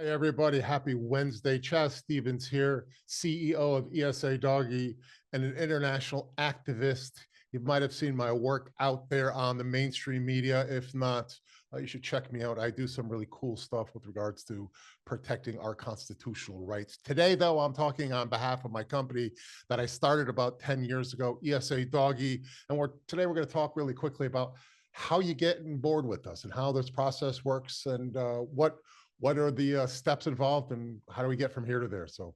Hi, everybody. Happy Wednesday. Chaz Stevens here, CEO of ESA Doggy and an international activist. You might have seen my work out there on the mainstream media. If not, you should check me out. I do some really cool stuff with regards to protecting our constitutional rights. Today, though, I'm talking on behalf of my company that I started about 10 years ago, ESA Doggy. And today we're going to talk really quickly about how you get on board with us and how this process works and what are the steps involved and how do we get from here to there? So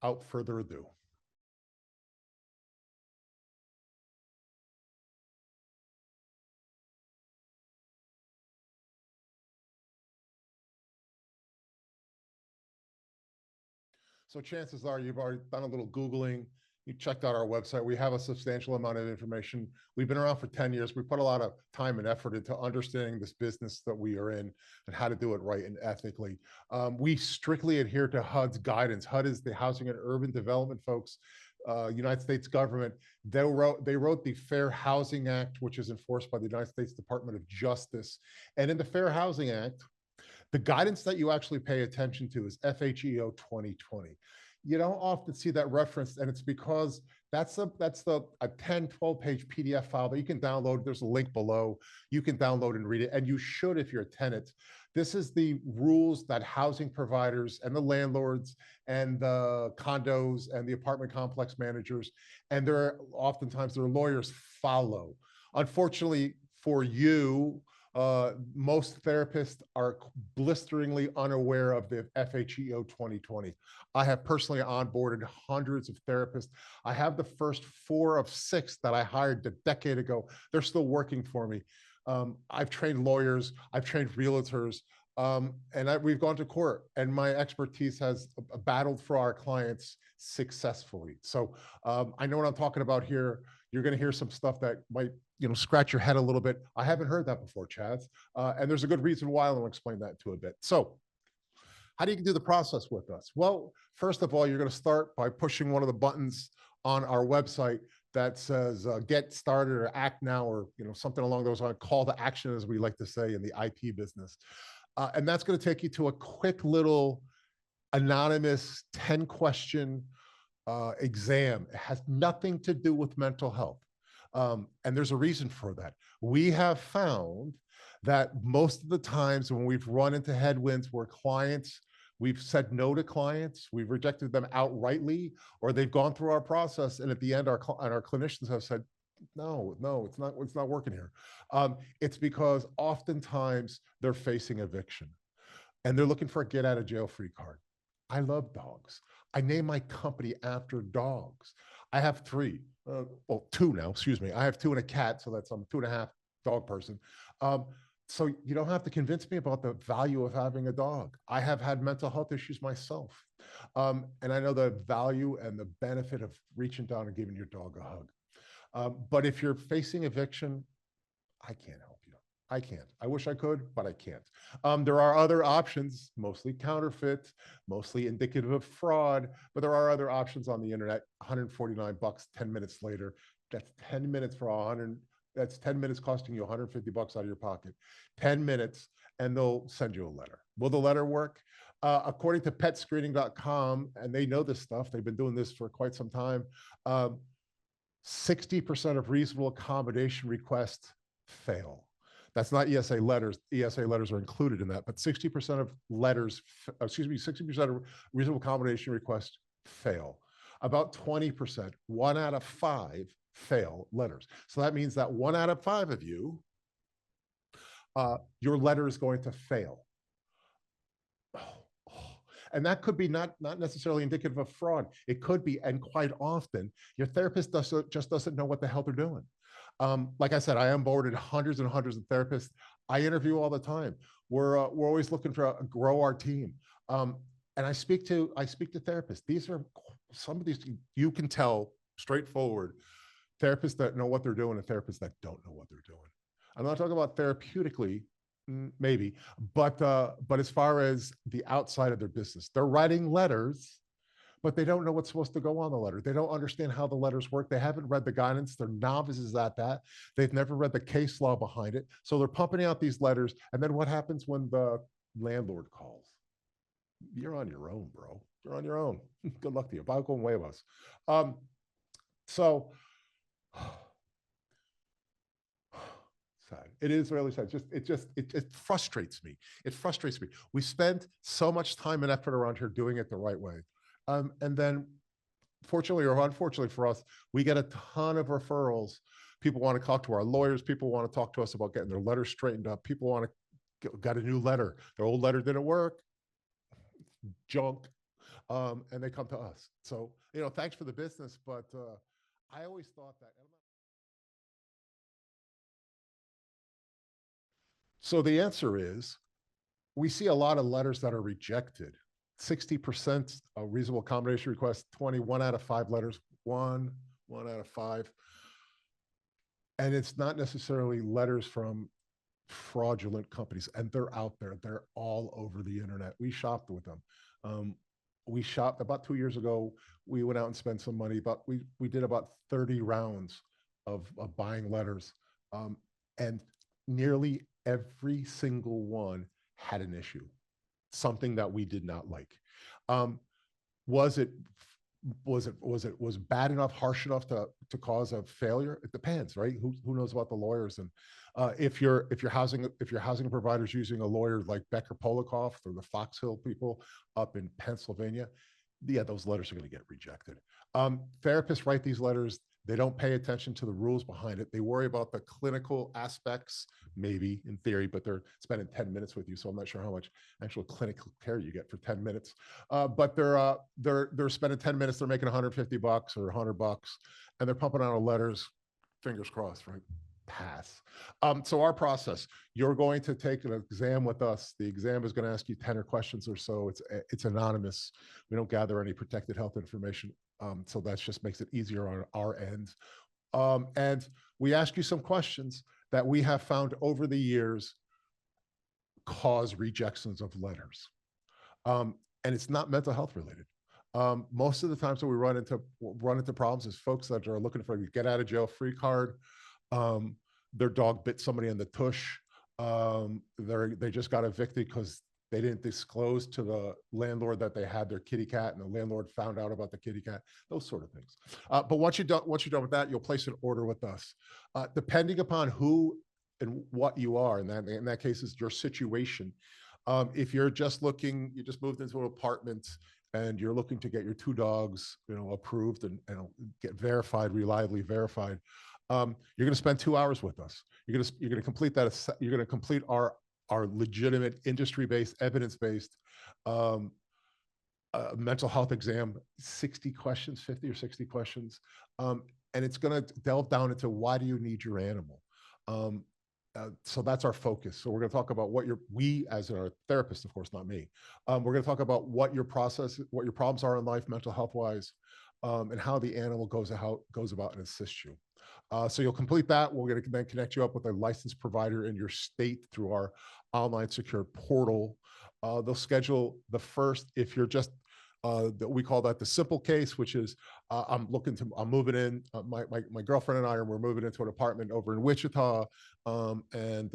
without further ado. So chances are you've already done a little Googling, you checked out our website. We have a substantial amount of information. We've been around for 10 years. We put a lot of time and effort into understanding this business that we are in and how to do it right and ethically. We strictly adhere to HUD's guidance. HUD is the Housing and Urban Development folks, United States government. They wrote the Fair Housing Act, which is enforced by the United States Department of Justice. And in the Fair Housing Act, the guidance that you actually pay attention to is FHEO 2020. You don't often see that referenced, and it's because that's a 10, 12 page PDF file that you can download. There's a link below. You can download and read it, and you should if you're a tenant. This is the rules that housing providers and the landlords and the condos and the apartment complex managers and oftentimes their lawyers follow. Unfortunately for you, most therapists are blisteringly unaware of the FHEO 2020. I have personally onboarded hundreds of therapists. I have the first 4 of 6 that I hired a decade ago. They're still working for me. I've trained lawyers, I've trained realtors, we've gone to court, and my expertise has battled for our clients successfully. So I know what I'm talking about here. You're going to hear some stuff that might scratch your head a little bit. I haven't heard that before, Chaz. And there's a good reason why. I'll explain that to a bit. So how do you do the process with us? Well, first of all, you're going to start by pushing one of the buttons on our website that says get started or act now, or something along those lines, call to action, as we like to say in the IP business. And that's going to take you to a quick little anonymous 10-question exam. It has nothing to do with mental health. And there's a reason for that. We have found that most of the times when we've run into headwinds where we've said no to clients, we've rejected them outrightly, or they've gone through our process, and at the end, our clinicians have said, no, it's not working here. It's because oftentimes they're facing eviction and they're looking for a get out of jail free card. I love dogs. I name my company after dogs. I have 3, well, 2 now, excuse me. I have 2 and a cat, so I'm 2.5 dog person. So you don't have to convince me about the value of having a dog. I have had mental health issues myself. And I know the value and the benefit of reaching down and giving your dog a hug. But if you're facing eviction, I can't help you. I can't. I wish I could, but I can't. There are other options, mostly counterfeit, mostly indicative of fraud, but there are other options on the internet. $149, 10 minutes later. That's 10 minutes for 100. That's 10 minutes costing you $150 out of your pocket. 10 minutes, and they'll send you a letter. Will the letter work? According to petscreening.com, and they know this stuff, they've been doing this for quite some time, 60% of reasonable accommodation requests fail. That's not ESA letters. ESA letters are included in that, but 60% of letters, 60% of reasonable accommodation requests fail. About 20%, 1 out of 5, fail letters. So that means that 1 out of 5 of you, your letter is going to fail. And that could be not necessarily indicative of fraud. It could be, and quite often, your therapist just doesn't know what the hell they're doing. Like I said, I onboarded hundreds and hundreds of therapists. I interview all the time. We're always looking to grow our team. And I speak to therapists. These are some of these, you can tell straightforward, therapists that know what they're doing and therapists that don't know what they're doing. I'm not talking about therapeutically, maybe, but as far as the outside of their business, they're writing letters, but they don't know what's supposed to go on the letter. They don't understand how the letters work. They haven't read the guidance. They're novices at that. They've never read the case law behind it. So they're pumping out these letters. And then what happens when the landlord calls? you're on your own, bro. You're on your own. Good luck to you. Buy con huevos. Um, so sad. It is really sad. It frustrates me. It frustrates me. We spend so much time and effort around here doing it the right way. And then fortunately or unfortunately for us, we get a ton of referrals. People want to talk to our lawyers. People want to talk to us about getting their letters straightened up. People want to got a new letter. Their old letter didn't work. Junk. And they come to us. So, thanks for the business, but I always thought that. So the answer is we see a lot of letters that are rejected. 60% a reasonable accommodation request, 21 out of 5 letters, one out of 5. And it's not necessarily letters from fraudulent companies, and they're out there. They're all over the internet. We shopped with them. Um, we shopped about 2 years ago. We went out and spent some money, but we did about 30 rounds of buying letters, and nearly every single one had an issue, something that we did not like. Um, was it was bad enough, harsh enough to cause a failure? It depends, right? Who knows about the lawyers? And if your housing provider's using a lawyer like Becker Polikoff or the Fox Hill people up in Pennsylvania, yeah, those letters are going to get rejected. Therapists write these letters. They don't pay attention to the rules behind it. They worry about the clinical aspects, maybe in theory, but they're spending 10 minutes with you. So I'm not sure how much actual clinical care you get for 10 minutes. But they're spending 10 minutes. They're making $150 or $100, and they're pumping out letters. Fingers crossed, right? Pass. So our process: you're going to take an exam with us. The exam is going to ask you 10 questions or so. It's anonymous. We don't gather any protected health information. So that just makes it easier on our end. And we ask you some questions that we have found over the years cause rejections of letters. And it's not mental health related. Most of the times that we run into problems is folks that are looking for a get out of jail free card. Their dog bit somebody in the tush. They just got evicted because they didn't disclose to the landlord that they had their kitty cat, and the landlord found out about the kitty cat. Those sort of things. But once you're done with that, you'll place an order with us. Depending upon who and what you are, in that case is your situation. If you're just you just moved into an apartment and you're looking to get your 2 dogs, approved and get verified, reliably verified, you're going to spend 2 hours with us. You're going to complete that. You're going to complete our legitimate, industry-based, evidence-based mental health exam. 60 questions, 50 or 60 questions, and it's going to delve down into why do you need your animal. So that's our focus. So we're going to talk about we as our therapist, of course, not me. We're going to talk about what your problems are in life, mental health wise, and how the animal goes about and assists you. So you'll complete that. We're going to then connect you up with a licensed provider in your state through our online secure portal. They'll schedule the first, if you're just we call that the simple case, which is I'm moving in. My girlfriend and we're moving into an apartment over in Wichita, and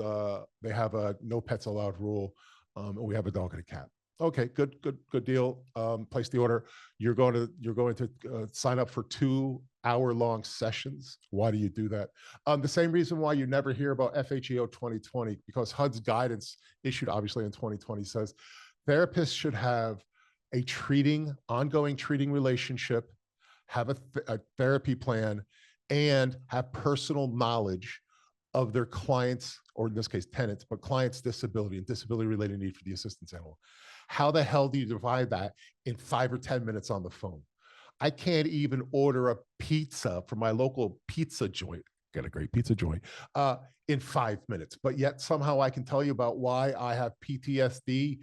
they have a no pets allowed rule, and we have a dog and a cat. Okay, good deal. Place the order. You're going to sign up for 2-hour-long sessions. Why do you do that? The same reason why you never hear about FHEO 2020, because HUD's guidance issued obviously in 2020 says therapists should have a ongoing treating relationship, have a therapy plan, and have personal knowledge of their clients, or in this case, tenants, but clients' disability and disability-related need for the assistance animal. How the hell do you divide that in 5 or 10 minutes on the phone? I can't even order a pizza from my local pizza joint, got a great pizza joint, in 5 minutes. But yet somehow I can tell you about why I have PTSD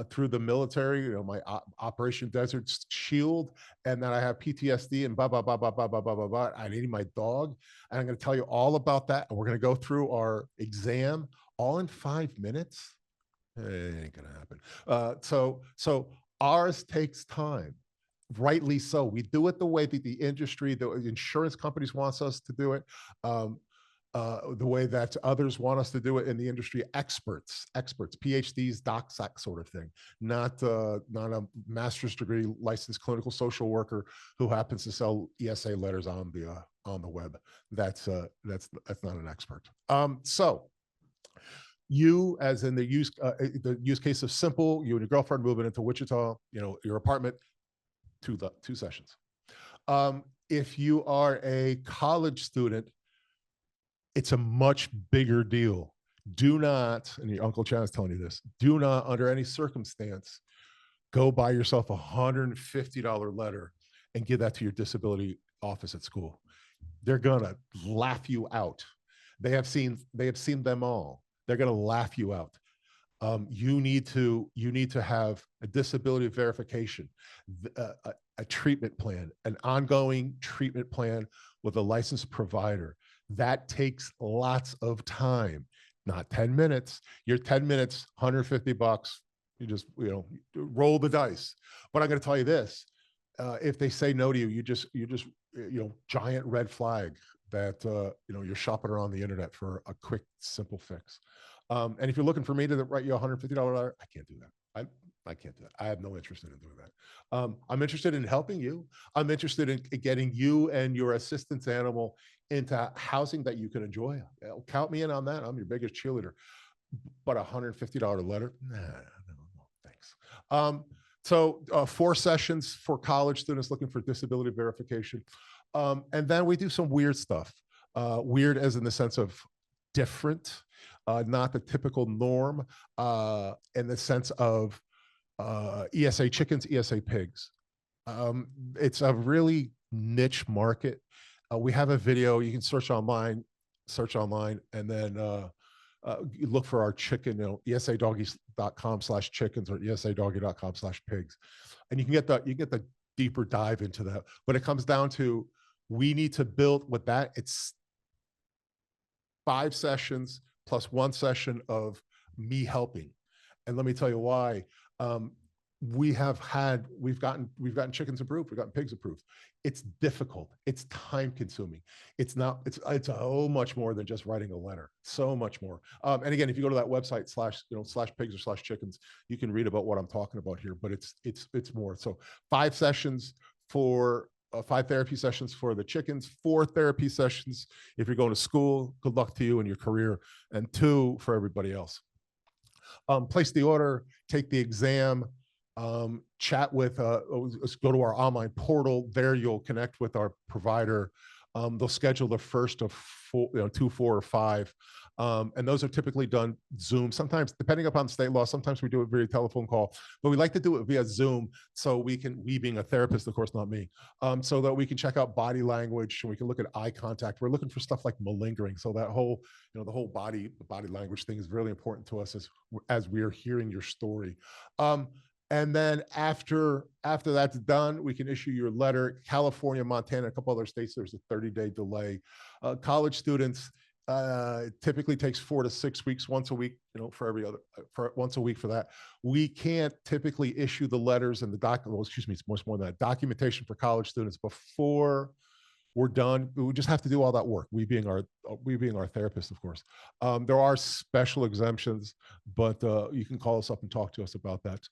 through the military, my Operation Desert Shield, and that I have PTSD and blah, blah, blah, blah, blah, blah, blah, blah, blah. I need my dog. And I'm going to tell you all about that. And we're going to go through our exam all in 5 minutes. It ain't going to happen. So ours takes time. Rightly so. We do it the way that the industry, the insurance companies wants us to do it. the way that others want us to do it in the industry, experts, PhDs, docs, that sort of thing, not a master's degree licensed clinical social worker who happens to sell ESA letters on the web. That's not an expert. So you, as in the use case of simple, you and your girlfriend moving into Wichita, your apartment, two sessions. If you are a college student, it's a much bigger deal. Do not, and your Uncle Chaz is telling you this, do not under any circumstance go buy yourself a $150 letter and give that to your disability office at school. They're gonna laugh you out. They have seen them all. They're gonna laugh you out. You need to have a disability verification, a treatment plan, an ongoing treatment plan with a licensed provider. That takes lots of time, not 10 minutes. Your 10 minutes, $150. You just, roll the dice. But I'm going to tell you this, if they say no to you, you just, giant red flag that, you're shopping around the internet for a quick, simple fix. And if you're looking for me to write you a $150 letter, I can't do that. I can't do that. I have no interest in doing that. I'm interested in helping you. I'm interested in getting you and your assistance animal into housing that you can enjoy. Count me in on that. I'm your biggest cheerleader. But a $150 letter? Nah, no, thanks. So 4 sessions for college students looking for disability verification. And then we do some weird stuff. Weird as in the sense of different, not the typical norm, in the sense of ESA chickens, ESA pigs. It's a really niche market. We have a video, you can search online, and then you look for our chicken, esadoggies.com/chickens or esadoggy.com/pigs. And you can get the deeper dive into that. But it comes down to, we need to build with that. It's 5 sessions plus 1 session of me helping. And let me tell you why. We've gotten chickens approved, we've gotten pigs approved. It's difficult, it's time consuming. It's so much more than just writing a letter, so much more. And again, if you go to that website /pigs or /chickens, you can read about what I'm talking about here, but it's more. So 5 sessions for 5 therapy sessions for the chickens, 4 therapy sessions if you're going to school, good luck to you in your career, and 2 for everybody else. Place the order, take the exam, chat with, let's go to our online portal. There you'll connect with our provider. They'll schedule the first of 4, 2, 4, or 5. And those are typically done Zoom. Sometimes, depending upon state law, sometimes we do it via telephone call, but we like to do it via Zoom so we being a therapist, of course, not me, so that we can check out body language and we can look at eye contact. We're looking for stuff like malingering. So that whole, the whole body language thing is really important to us as we're hearing your story. And then after that's done, we can issue your letter. California, Montana, a couple other states, there's a 30-day delay. College students, typically takes 4 to 6 weeks, once a week, for once a week for that. We can't typically issue the letters and it's much more than that, documentation for college students before we're done. We just have to do all that work. We being our therapist, of course. There are special exemptions, but you can call us up and talk to us about that.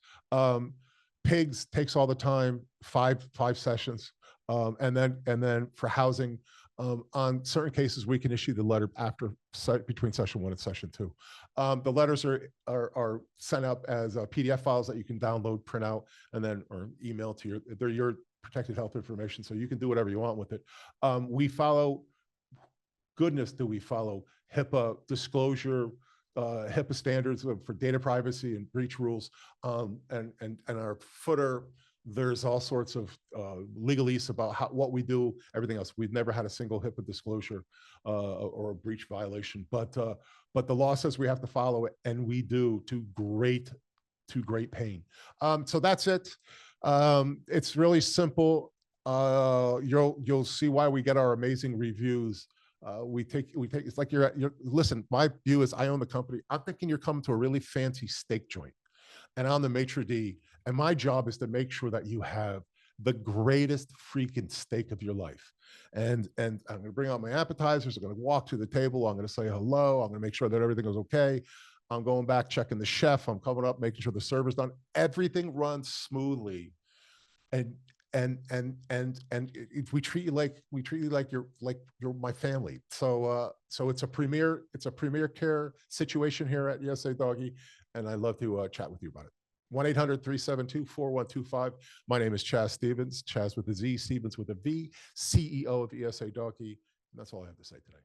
Pigs takes all the time, 5 sessions. And then for housing, on certain cases, we can issue the letter between session 1 and session 2. The letters are sent up as PDF files that you can download, print out, or email to they're your protected health information, so you can do whatever you want with it. We follow, goodness, do we follow HIPAA disclosure, HIPAA standards for data privacy and breach rules, and our footer. There's all sorts of legalese about what we do, everything else. We've never had a single HIPAA disclosure or a breach violation, but the law says we have to follow it, and we do, to great pain. So that's it. It's really simple. You'll see why we get our amazing reviews. We take, it's like listen, my view is I own the company. I'm thinking you're coming to a really fancy steak joint, and I'm the maitre d', and my job is to make sure that you have the greatest freaking steak of your life. And I'm going to bring out my appetizers. I'm going to walk to the table. I'm going to say hello. I'm going to make sure that everything is okay. I'm going back, checking the chef. I'm coming up, making sure the server's done. Everything runs smoothly. And we treat you like you're my family. So it's a premier care situation here at ESA Doggy, and I'd love to chat with you about it. 1-800-372-4125. My name is Chaz Stevens, Chaz with a Z, Stevens with a V, CEO of ESA Doggy. And that's all I have to say today.